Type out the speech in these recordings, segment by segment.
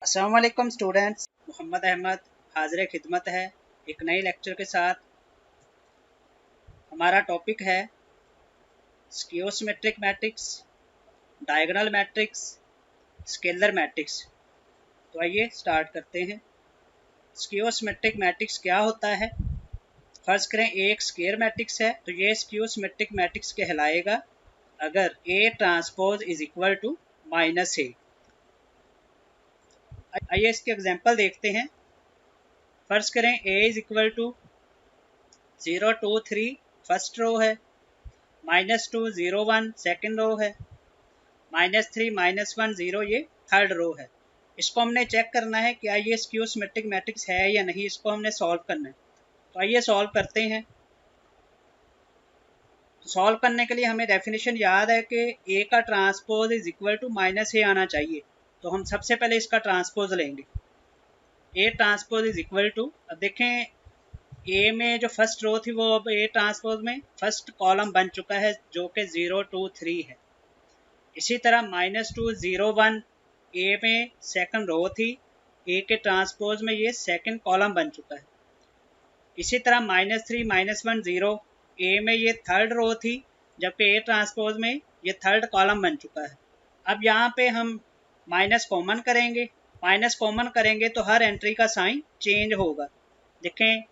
अस्सलाम वालेकुम स्टूडेंट्स, मोहम्मद अहमद हाजिर खिदमत है एक नई लेक्चर के साथ। हमारा टॉपिक है skew symmetric matrix, diagonal matrix, scalar matrix. तो आइए स्टार्ट करते हैं। स्कियोसिमेट्रिक मैट्रिक्स क्या होता है? फर्ज करें एक स्क्वायर मैट्रिक्स है तो ये स्कियोसिमेट्रिक मैट्रिक्स कहलाएगा अगर A transpose is equal to -A। आइए इसके एग्जांपल देखते हैं। फर्ज करें A is equal to 0 2 3 first row है, -2 0 1 सेकेंड रो है, -3 -1 0 ये थर्ड रो है। इसको हमने चेक करना है क्या ये स्कियोसिमेट्रिक मैट्रिक्स है या नहीं, इसको हमने सॉल्व करना है। तो आइए सॉल्व करते हैं। सॉल्व करने के लिए हमें डेफिनेशन याद है कि A का transpose is equal to -A आना चाहिए। तो हम सबसे पहले इसका ट्रांसपोज लेंगे। A transpose is equal to, अब देखें ए में जो फर्स्ट रो थी वो अब A ट्रांसपोज में फर्स्ट कॉलम बन चुका है जो कि 0 2 3 है। इसी तरह -2 0 1 ए में सेकंड रो थी, A के ट्रांसपोज में ये सेकंड कॉलम बन चुका है। इसी तरह -3 -1 0 ए में ये थर्ड रो थी, जबकि A ट्रांसपोज में ये थर्ड कॉलम बन चुका है। अब यहाँ पे हम माइनस कॉमन करेंगे। माइनस कॉमन करेंगे तो हर एंट्री का साइन चेंज होगा। देखें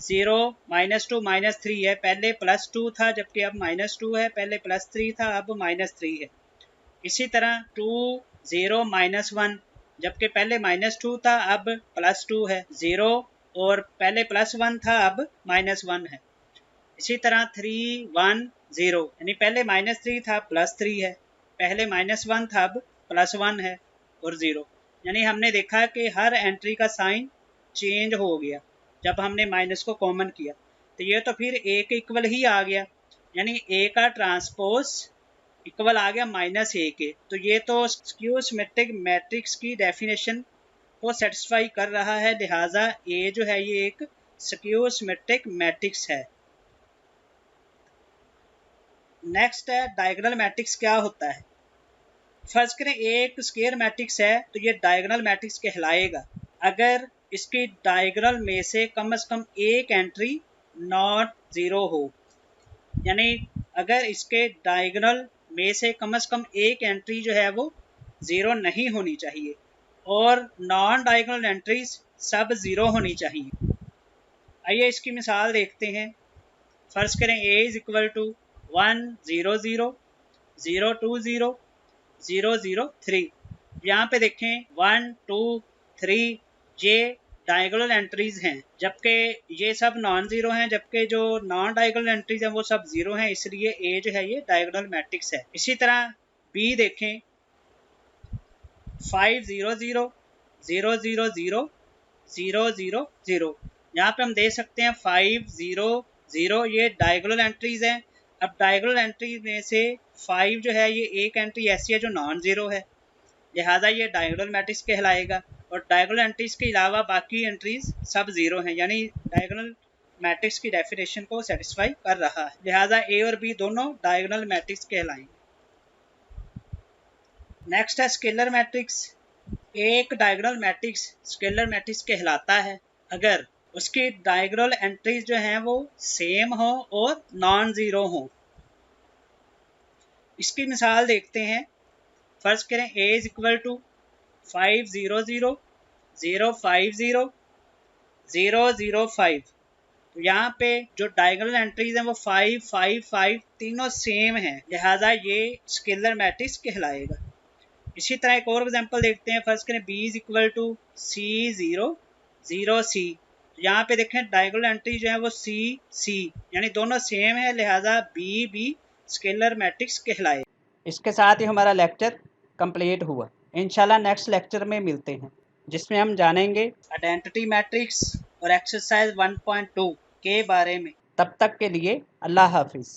0 -2 -3 है, पहले +2 था जबकि अब -2 है, पहले +3 था अब -3 है। इसी तरह 2 0 -1 जबकि पहले -2 था अब +2 है, 0 और पहले +1 था अब -1 है। इसी तरह 3 1 0 यानी पहले -3 था +3 है, पहले -1 था अब +1 है और 0। यानी हमने देखा कि हर एंट्री का साइन चेंज हो गया जब हमने माइनस को कॉमन किया। तो ये तो फिर A के इक्वल ही आ गया, यानी A का ट्रांसपोज इक्वल आ गया -A के। तो ये तो स्कियोसिमेट्रिक मैट्रिक्स की डेफिनेशन को सेटिस्फाई कर रहा है, लिहाजा A जो है ये एक स्कियोसिमेट्रिक मैट्रिक्स है। नेक्स्ट है डायगोनल मैट्रिक्स क्या होता है। फर्ज करें एक स्क्वायर मैट्रिक्स है तो ये डायगोनल मैट्रिक्स कहलाएगा अगर इसकी डायगोनल में से कम एक एंट्री नॉट ज़ीरो हो। यानी अगर इसके डायगोनल में से कम एक एंट्री जो है वो ज़ीरो नहीं होनी चाहिए और नॉन डायगोनल एंट्रीज सब ज़ीरो होनी चाहिए। आइए इसकी मिसाल देखते हैं। फर्ज करें A इज इक्वल टू 1 0 0 0 2 0 0 0 3। यहाँ पे देखें 1 2 3 ये डायगोनल एंट्रीज हैं, जबकि ये सब नॉन ज़ीरो हैं, जबकि जो नॉन डायगोनल एंट्रीज हैं वो सब ज़ीरो हैं, इसलिए A जो है ये डायगोनल मैट्रिक्स है। इसी तरह B देखें 5 0 0 0 0 0 0 0 0। यहाँ पे हम देख सकते हैं 5 0 0 ये डायगोनल एंट्रीज हैं। अब डायगोनल एंट्री में से 5 जो है ये एक एंट्री ऐसी है जो नॉन ज़ीरो है, लिहाजा ये डायगोनल मैट्रिक्स कहलाएगा। और डायगोनल एंट्रीज के अलावा बाकी एंट्रीज सब ज़ीरो हैं, यानी डायगोनल मैट्रिक्स की डेफिनेशन को सेटिस्फाई कर रहा है, लिहाजा A और B दोनों डायगोनल मैट्रिक्स कहलाएंगे। नेक्स्ट है स्केलर मैट्रिक्स। एक डायगोनल मैट्रिक्स स्केलर मैट्रिक्स कहलाता है अगर उसकी डायगोनल एंट्रीज जो हैं वो सेम हो और नॉन ज़ीरो हो। इसकी मिसाल देखते हैं। फर्ज करें A इज इक्वल टू 5 0 0 0 5 0 0 0 5। तो यहाँ पे जो डायगोनल एंट्रीज हैं वो 5 5 5 तीनों सेम हैं, लिहाजा ये स्केलर मैट्रिक्स कहलाएगा। इसी तरह एक और एग्जांपल देखते हैं। फर्स्ट करें B is equal to C 0 0 C। तो यहाँ पे देखें डायगोनल एंट्री जो है वो C C यानी दोनों सेम है, लिहाजा B स्केलर मैट्रिक्स कहलाए। इसके साथ ही हमारा लेक्चर कंप्लीट हुआ। इंशाल्लाह नेक्स्ट लेक्चर में मिलते हैं जिसमें हम जानेंगे आइडेंटिटी मैट्रिक्स और एक्सरसाइज 1.2 के बारे में। तब तक के लिए अल्लाह हाफिज़।